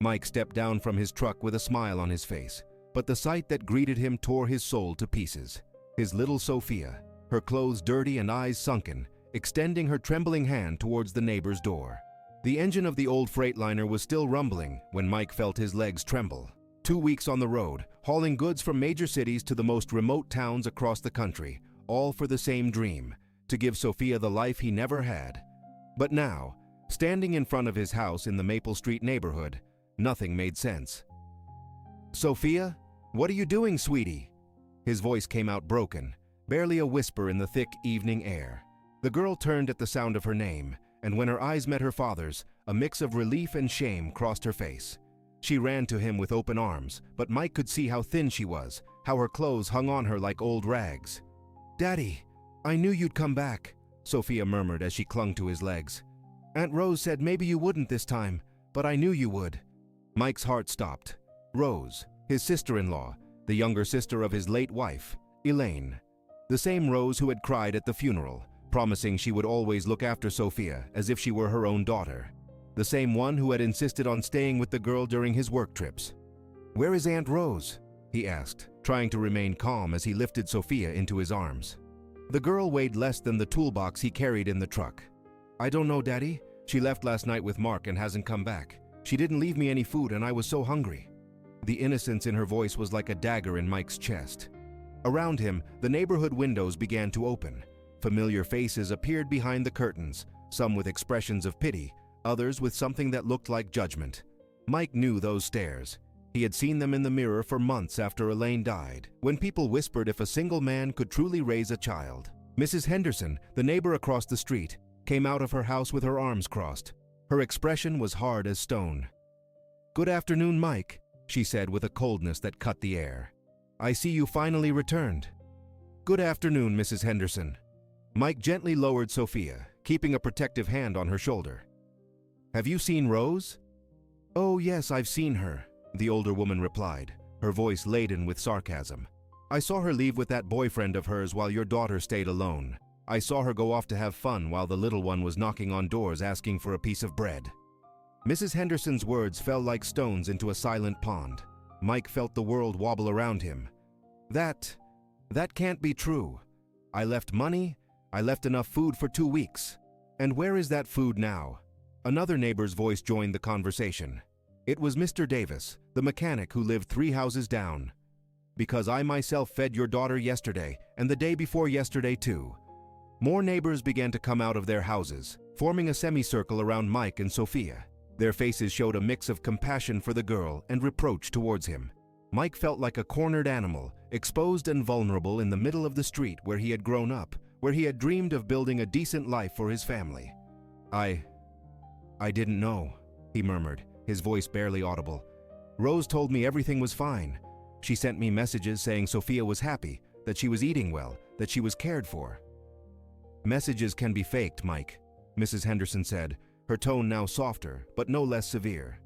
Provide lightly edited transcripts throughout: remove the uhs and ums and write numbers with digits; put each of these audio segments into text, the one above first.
Mike stepped down from his truck with a smile on his face, but the sight that greeted him tore his soul to pieces. His little Sophia, her clothes dirty and eyes sunken, extending her trembling hand towards the neighbor's door. The engine of the old Freightliner was still rumbling when Mike felt his legs tremble. 2 weeks on the road, hauling goods from major cities to the most remote towns across the country, all for the same dream, to give Sophia the life he never had. But now, standing in front of his house in the Maple Street neighborhood, nothing made sense. "Sophia, what are you doing, sweetie?" His voice came out broken, barely a whisper in the thick evening air. The girl turned at the sound of her name, and when her eyes met her father's, a mix of relief and shame crossed her face. She ran to him with open arms, but Mike could see how thin she was, how her clothes hung on her like old rags. "Daddy, I knew you'd come back," Sophia murmured as she clung to his legs. "Aunt Rose said maybe you wouldn't this time, but I knew you would." Mike's heart stopped. Rose, his sister-in-law, the younger sister of his late wife, Elaine. The same Rose who had cried at the funeral, promising she would always look after Sophia as if she were her own daughter. The same one who had insisted on staying with the girl during his work trips. "Where is Aunt Rose?" he asked, trying to remain calm as he lifted Sophia into his arms. The girl weighed less than the toolbox he carried in the truck. "I don't know, Daddy. She left last night with Mark and hasn't come back. She didn't leave me any food and I was so hungry." The innocence in her voice was like a dagger in Mike's chest. Around him, the neighborhood windows began to open. Familiar faces appeared behind the curtains, some with expressions of pity, others with something that looked like judgment. Mike knew those stares. He had seen them in the mirror for months after Elaine died, when people whispered if a single man could truly raise a child. Mrs. Henderson, the neighbor across the street, came out of her house with her arms crossed. Her expression was hard as stone. "Good afternoon, Mike," she said with a coldness that cut the air. "I see you finally returned." "Good afternoon, Mrs. Henderson." Mike gently lowered Sophia, keeping a protective hand on her shoulder. "Have you seen Rose?" "Oh yes, I've seen her," the older woman replied, her voice laden with sarcasm. "I saw her leave with that boyfriend of hers while your daughter stayed alone. I saw her go off to have fun while the little one was knocking on doors asking for a piece of bread." Mrs. Henderson's words fell like stones into a silent pond. Mike felt the world wobble around him. That can't be true. I left money, I left enough food for 2 weeks. And where is that food now?" Another neighbor's voice joined the conversation. It was Mr. Davis, the mechanic who lived 3 houses down. "Because I myself fed your daughter yesterday, and the day before yesterday too." More neighbors began to come out of their houses, forming a semicircle around Mike and Sophia. Their faces showed a mix of compassion for the girl and reproach towards him. Mike felt like a cornered animal, exposed and vulnerable in the middle of the street where he had grown up, where he had dreamed of building a decent life for his family. I didn't know," he murmured, his voice barely audible. "Rose told me everything was fine. She sent me messages saying Sophia was happy, that she was eating well, that she was cared for." "Messages can be faked, Mike," Mrs. Henderson said, her tone now softer, but no less severe.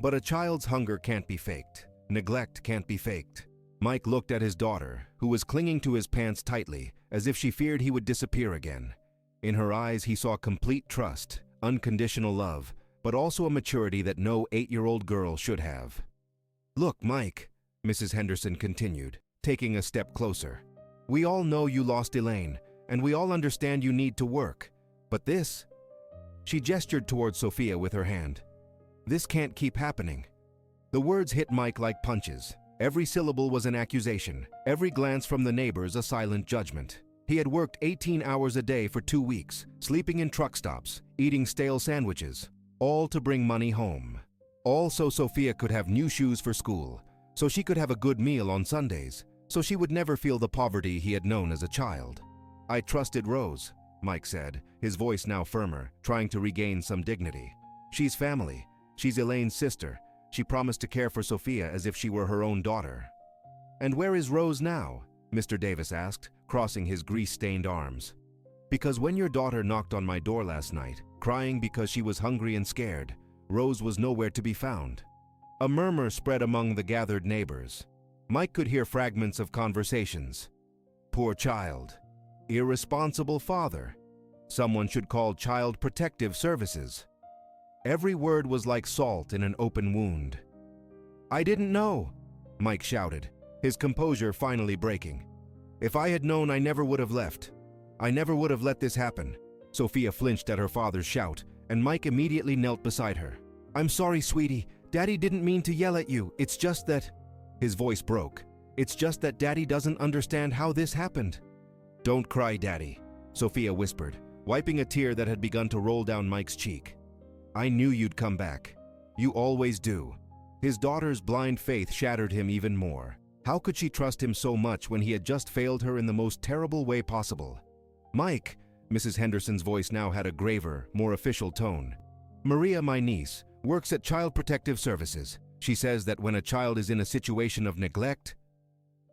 "But a child's hunger can't be faked. Neglect can't be faked." Mike looked at his daughter, who was clinging to his pants tightly, as if she feared he would disappear again. In her eyes he saw complete trust, unconditional love, but also a maturity that no 8-year-old girl should have. "Look, Mike," Mrs. Henderson continued, taking a step closer. "We all know you lost Elaine, and we all understand you need to work. But this..." She gestured towards Sophia with her hand. "This can't keep happening." The words hit Mike like punches. Every syllable was an accusation, every glance from the neighbors a silent judgment. He had worked 18 hours a day for 2 weeks, sleeping in truck stops, eating stale sandwiches, all to bring money home. All so Sophia could have new shoes for school, so she could have a good meal on Sundays, so she would never feel the poverty he had known as a child. "I trusted Rose," Mike said, his voice now firmer, trying to regain some dignity. "She's family. She's Elaine's sister. She promised to care for Sophia as if she were her own daughter." "And where is Rose now?" Mr. Davis asked, crossing his grease-stained arms. "Because when your daughter knocked on my door last night, crying because she was hungry and scared, Rose was nowhere to be found." A murmur spread among the gathered neighbors. Mike could hear fragments of conversations. "Poor child. Irresponsible father. Someone should call Child Protective Services." Every word was like salt in an open wound. "I didn't know," Mike shouted, his composure finally breaking. "If I had known, I never would have left. I never would have let this happen." Sophia flinched at her father's shout, and Mike immediately knelt beside her. "I'm sorry, sweetie. Daddy didn't mean to yell at you. It's just that—" His voice broke. "It's just that Daddy doesn't understand how this happened." "Don't cry, Daddy," Sophia whispered, wiping a tear that had begun to roll down Mike's cheek. "I knew you'd come back. You always do." His daughter's blind faith shattered him even more. How could she trust him so much when he had just failed her in the most terrible way possible? "Mike," Mrs. Henderson's voice now had a graver, more official tone. "Maria, my niece, works at Child Protective Services. She says that when a child is in a situation of neglect—"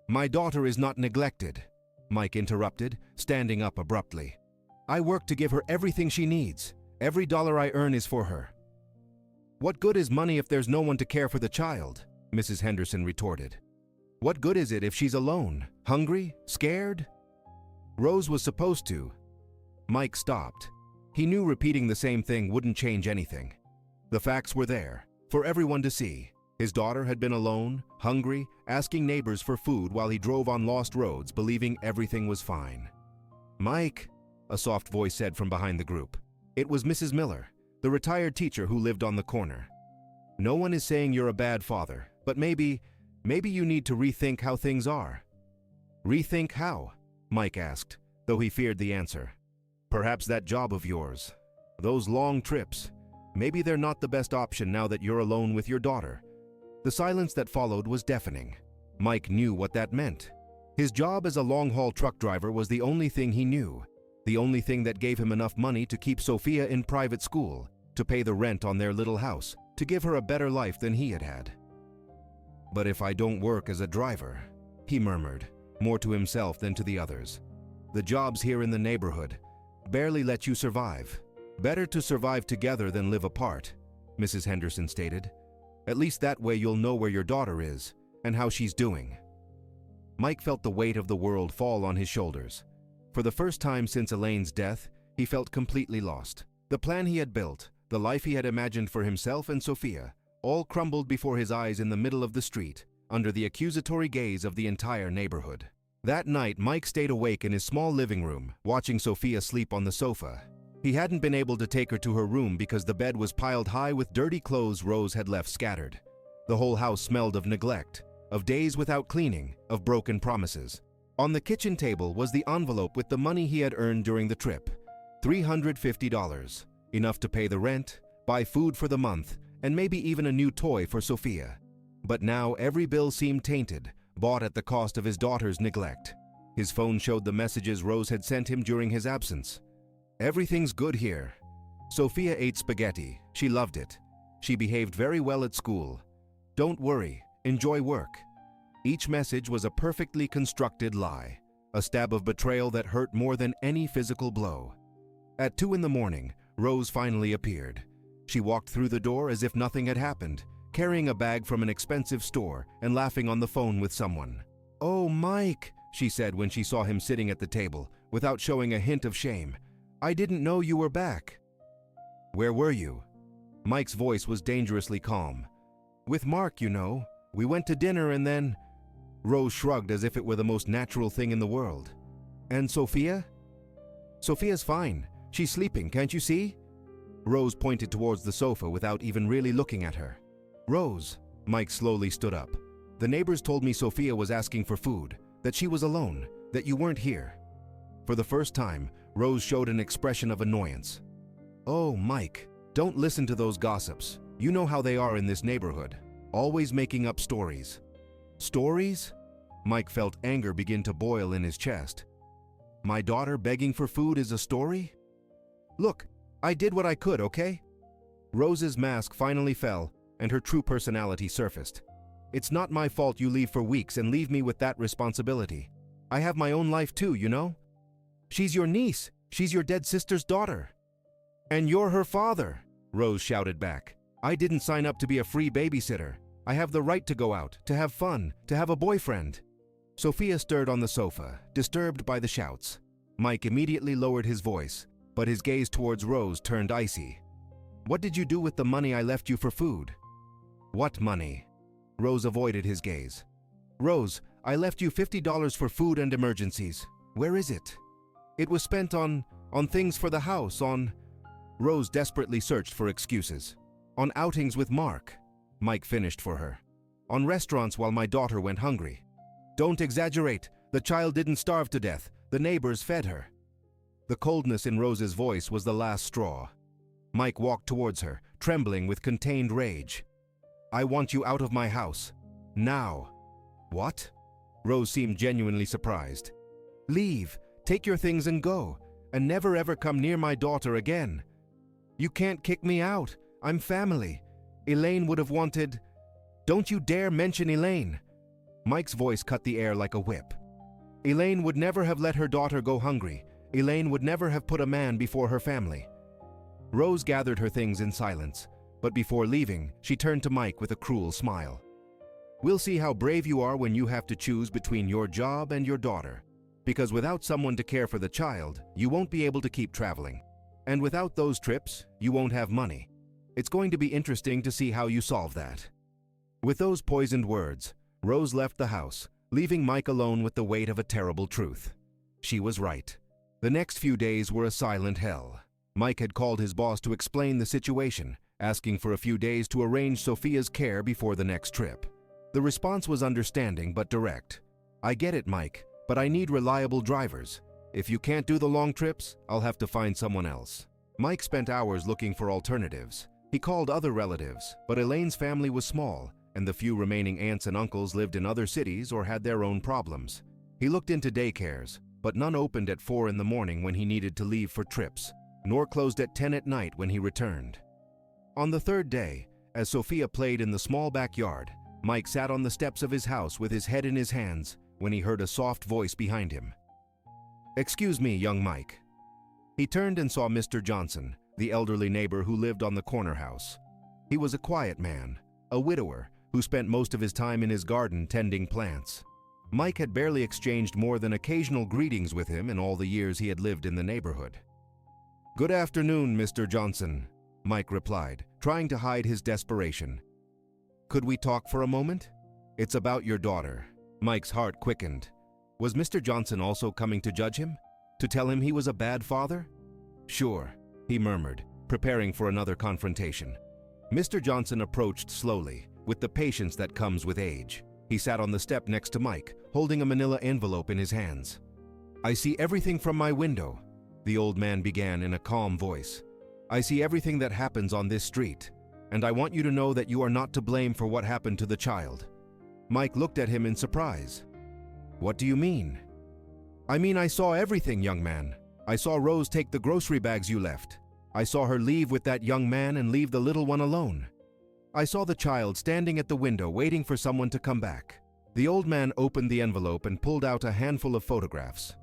"My daughter is not neglected," Mike interrupted, standing up abruptly. "I work to give her everything she needs. Every dollar I earn is for her." "What good is money if there's no one to care for the child?" Mrs. Henderson retorted. "What good is it if she's alone, hungry, scared?" "Rose was supposed to—" Mike stopped. He knew repeating the same thing wouldn't change anything. The facts were there, for everyone to see. His daughter had been alone, hungry, asking neighbors for food while he drove on lost roads, believing everything was fine. "Mike," a soft voice said from behind the group. It was Mrs. Miller, the retired teacher who lived on the corner. "No one is saying you're a bad father, but maybe you need to rethink how things are." "Rethink how?" Mike asked, though he feared the answer. "Perhaps that job of yours. Those long trips. Maybe they're not the best option now that you're alone with your daughter." The silence that followed was deafening. Mike knew what that meant. His job as a long-haul truck driver was the only thing he knew, the only thing that gave him enough money to keep Sophia in private school, to pay the rent on their little house, to give her a better life than he had had. "But if I don't work as a driver," he murmured, more to himself than to the others. "The jobs here in the neighborhood barely let you survive. Better to survive together than live apart," Mrs. Henderson stated. "At least that way you'll know where your daughter is and how she's doing." Mike felt the weight of the world fall on his shoulders. For the first time since Elaine's death, he felt completely lost. The plan he had built, the life he had imagined for himself and Sophia, all crumbled before his eyes in the middle of the street, under the accusatory gaze of the entire neighborhood. That night, Mike stayed awake in his small living room, watching Sophia sleep on the sofa. He hadn't been able to take her to her room because the bed was piled high with dirty clothes Rose had left scattered. The whole house smelled of neglect, of days without cleaning, of broken promises. On the kitchen table was the envelope with the money he had earned during the trip. $350, enough to pay the rent, buy food for the month, and maybe even a new toy for Sophia. But now every bill seemed tainted, bought at the cost of his daughter's neglect. His phone showed the messages Rose had sent him during his absence. "Everything's good here. Sophia ate spaghetti. She loved it. She behaved very well at school. Don't worry. Enjoy work." Each message was a perfectly constructed lie, a stab of betrayal that hurt more than any physical blow. At 2 in the morning, Rose finally appeared. She walked through the door as if nothing had happened, carrying a bag from an expensive store and laughing on the phone with someone. "Oh, Mike," she said when she saw him sitting at the table, without showing a hint of shame. "I didn't know you were back." "Where were you?" Mike's voice was dangerously calm. "With Mark, you know. We went to dinner and then—" Rose shrugged as if it were the most natural thing in the world. "And Sophia?" "Sophia's fine. She's sleeping, can't you see?" Rose pointed towards the sofa without even really looking at her. "Rose," Mike slowly stood up. "The neighbors told me Sophia was asking for food, that she was alone, that you weren't here." For the first time, Rose showed an expression of annoyance. "Oh, Mike, don't listen to those gossips. You know how they are in this neighborhood, always making up stories." "Stories?" Mike felt anger begin to boil in his chest. "My daughter begging for food is a story? Look, I did what I could, okay?" Rose's mask finally fell, and her true personality surfaced. "It's not my fault you leave for weeks and leave me with that responsibility. I have my own life too, you know? She's your niece. She's your dead sister's daughter." "And you're her father," Rose shouted back. "I didn't sign up to be a free babysitter. I have the right to go out, to have fun, to have a boyfriend." Sophia stirred on the sofa, disturbed by the shouts. Mike immediately lowered his voice, but his gaze towards Rose turned icy. What did you do with the money I left you for food? What money? Rose avoided his gaze. Rose, I left you $50 for food and emergencies. Where is it? It was spent on things for the house, on... Rose desperately searched for excuses. On outings with Mark. Mike finished for her. On restaurants while my daughter went hungry. Don't exaggerate. The child didn't starve to death. The neighbors fed her. The coldness in Rose's voice was the last straw. Mike walked towards her, trembling with contained rage. I want you out of my house. Now. What? Rose seemed genuinely surprised. Leave. Take your things and go. And never ever come near my daughter again. You can't kick me out. I'm family. Elaine would have wanted... Don't you dare mention Elaine. Mike's voice cut the air like a whip. Elaine would never have let her daughter go hungry. Elaine would never have put a man before her family. Rose gathered her things in silence, but before leaving, she turned to Mike with a cruel smile. We'll see how brave you are when you have to choose between your job and your daughter. Because without someone to care for the child, you won't be able to keep traveling. And without those trips, you won't have money. It's going to be interesting to see how you solve that. With those poisoned words, Rose left the house, leaving Mike alone with the weight of a terrible truth. She was right. The next few days were a silent hell. Mike had called his boss to explain the situation, asking for a few days to arrange Sophia's care before the next trip. The response was understanding but direct. I get it, Mike, but I need reliable drivers. If you can't do the long trips, I'll have to find someone else. Mike spent hours looking for alternatives. He called other relatives, but Elaine's family was small, and the few remaining aunts and uncles lived in other cities or had their own problems. He looked into daycares, but none opened at 4 in the morning when he needed to leave for trips, nor closed at 10 at night when he returned. On the third day, as Sophia played in the small backyard, Mike sat on the steps of his house with his head in his hands when he heard a soft voice behind him. Excuse me, young Mike. He turned and saw Mr. Johnson, the elderly neighbor who lived on the corner house. He was a quiet man, a widower, who spent most of his time in his garden tending plants. Mike had barely exchanged more than occasional greetings with him in all the years he had lived in the neighborhood. Good afternoon, Mr. Johnson, Mike replied, trying to hide his desperation. Could we talk for a moment? It's about your daughter. Mike's heart quickened. Was Mr. Johnson also coming to judge him? To tell him he was a bad father? Sure, he murmured, preparing for another confrontation. Mr. Johnson approached slowly, with the patience that comes with age. He sat on the step next to Mike, holding a manila envelope in his hands. I see everything from my window, the old man began in a calm voice. I see everything that happens on this street, and I want you to know that you are not to blame for what happened to the child. Mike looked at him in surprise. What do you mean? I mean, I saw everything, young man. I saw Rose take the grocery bags you left. I saw her leave with that young man and leave the little one alone. I saw the child standing at the window waiting for someone to come back. The old man opened the envelope and pulled out a handful of photographs.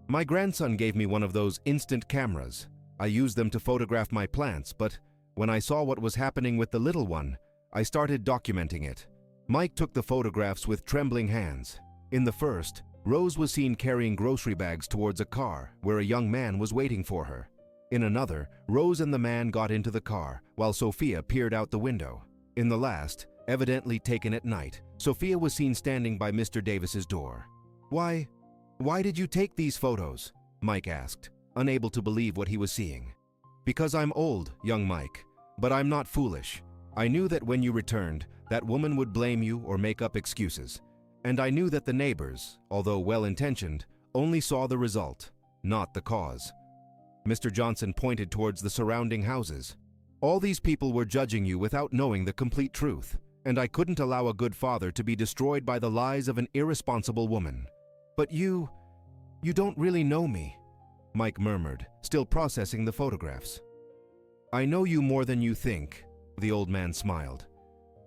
My grandson gave me one of those instant cameras. I used them to photograph my plants, but when I saw what was happening with the little one, I started documenting it. Mike took the photographs with trembling hands. In the first, Rose was seen carrying grocery bags towards a car where a young man was waiting for her. In another, Rose and the man got into the car while Sophia peered out the window. In the last, evidently taken at night, Sophia was seen standing by Mr. Davis's door. Why did you take these photos? Mike asked, unable to believe what he was seeing. Because I'm old, young Mike, but I'm not foolish. I knew that when you returned, that woman would blame you or make up excuses. And I knew that the neighbors, although well-intentioned, only saw the result, not the cause. Mr. Johnson pointed towards the surrounding houses. All these people were judging you without knowing the complete truth, and I couldn't allow a good father to be destroyed by the lies of an irresponsible woman. But you don't really know me, Mike murmured, still processing the photographs. I know you more than you think, the old man smiled.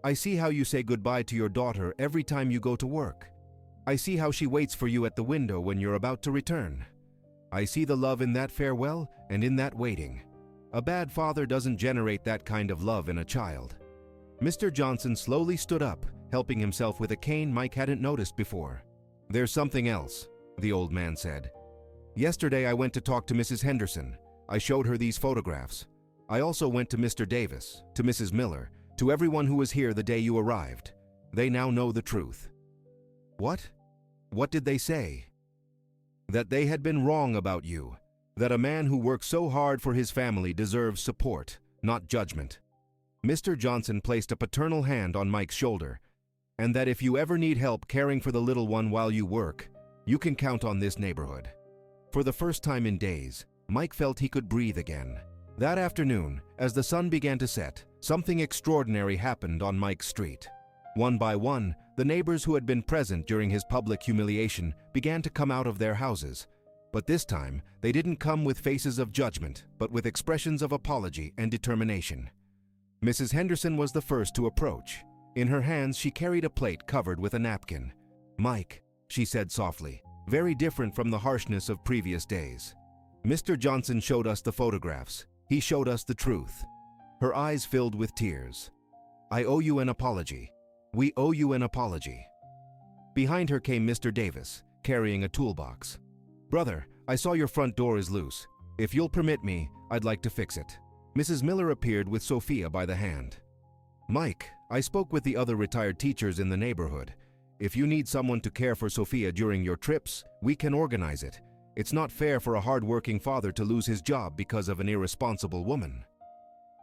I see how you say goodbye to your daughter every time you go to work. I see how she waits for you at the window when you're about to return. I see the love in that farewell and in that waiting. A bad father doesn't generate that kind of love in a child. Mr. Johnson slowly stood up, helping himself with a cane Mike hadn't noticed before. There's something else, the old man said. Yesterday I went to talk to Mrs. Henderson. I showed her these photographs. I also went to Mr. Davis, to Mrs. Miller, to everyone who was here the day you arrived. They now know the truth." "What? What did they say?" "That they had been wrong about you. That a man who works so hard for his family deserves support, not judgment." Mr. Johnson placed a paternal hand on Mike's shoulder, "and that if you ever need help caring for the little one while you work, you can count on this neighborhood." For the first time in days, Mike felt he could breathe again. That afternoon, as the sun began to set, something extraordinary happened on Mike's street. One by one, the neighbors who had been present during his public humiliation began to come out of their houses. But this time, they didn't come with faces of judgment, but with expressions of apology and determination. Mrs. Henderson was the first to approach. In her hands, she carried a plate covered with a napkin. "Mike," she said softly, very different from the harshness of previous days. "Mr. Johnson showed us the photographs. He showed us the truth." Her eyes filled with tears. "I owe you an apology. We owe you an apology." Behind her came Mr. Davis, carrying a toolbox. "Brother, I saw your front door is loose. If you'll permit me, I'd like to fix it." Mrs. Miller appeared with Sophia by the hand. "Mike, I spoke with the other retired teachers in the neighborhood. If you need someone to care for Sophia during your trips, we can organize it. It's not fair for a hard-working father to lose his job because of an irresponsible woman."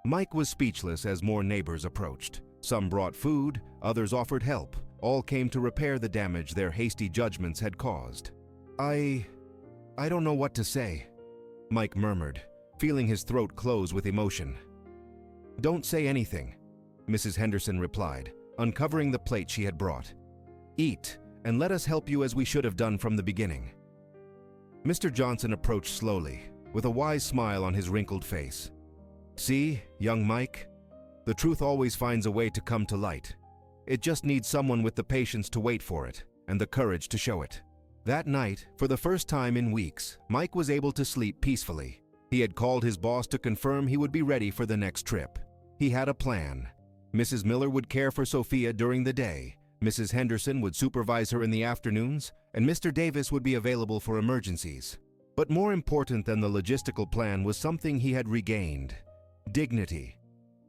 Mike was speechless as more neighbors approached. Some brought food, others offered help. All came to repair the damage their hasty judgments had caused. I don't know what to say," Mike murmured, feeling his throat close with emotion. "Don't say anything," Mrs. Henderson replied, uncovering the plate she had brought. "Eat, and let us help you as we should have done from the beginning." Mr. Johnson approached slowly, with a wise smile on his wrinkled face. "See, young Mike, the truth always finds a way to come to light. It just needs someone with the patience to wait for it, and the courage to show it." That night, for the first time in weeks, Mike was able to sleep peacefully. He had called his boss to confirm he would be ready for the next trip. He had a plan. Mrs. Miller would care for Sophia during the day, Mrs. Henderson would supervise her in the afternoons, and Mr. Davis would be available for emergencies. But more important than the logistical plan was something he had regained: dignity.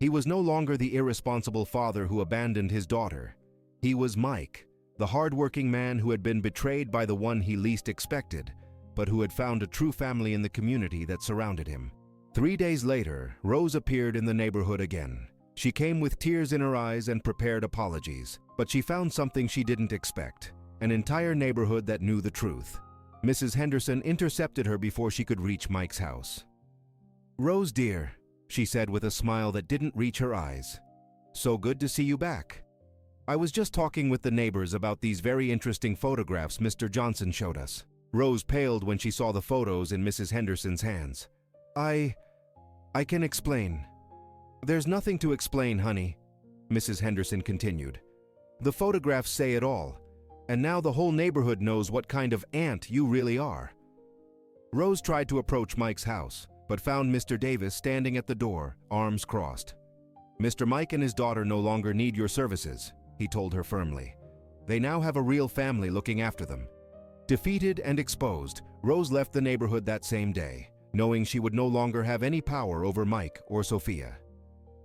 He was no longer the irresponsible father who abandoned his daughter. He was Mike, the hard-working man who had been betrayed by the one he least expected, but who had found a true family in the community that surrounded him. 3 days later, Rose appeared in the neighborhood again. She came with tears in her eyes and prepared apologies, but she found something she didn't expect: an entire neighborhood that knew the truth. Mrs. Henderson intercepted her before she could reach Mike's house. "Rose, dear," she said with a smile that didn't reach her eyes. "So good to see you back. I was just talking with the neighbors about these very interesting photographs Mr. Johnson showed us." Rose paled when she saw the photos in Mrs. Henderson's hands. I can explain." "There's nothing to explain, honey," Mrs. Henderson continued. "The photographs say it all, and now the whole neighborhood knows what kind of aunt you really are." Rose tried to approach Mike's house, but found Mr. Davis standing at the door, arms crossed. "Mr. Mike and his daughter no longer need your services," he told her firmly. "They now have a real family looking after them." Defeated and exposed, Rose left the neighborhood that same day, knowing she would no longer have any power over Mike or Sophia.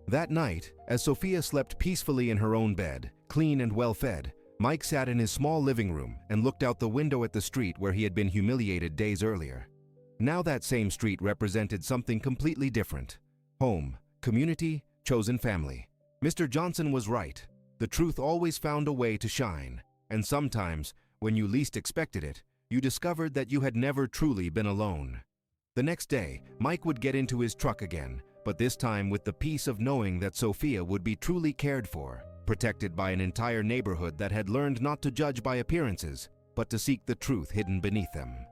That night, as Sophia slept peacefully in her own bed, clean and well-fed, Mike sat in his small living room and looked out the window at the street where he had been humiliated days earlier. Now that same street represented something completely different: home, community, chosen family. Mr. Johnson was right. The truth always found a way to shine, and sometimes, when you least expected it, you discovered that you had never truly been alone. The next day, Mike would get into his truck again, but this time with the peace of knowing that Sophia would be truly cared for, protected by an entire neighborhood that had learned not to judge by appearances, but to seek the truth hidden beneath them.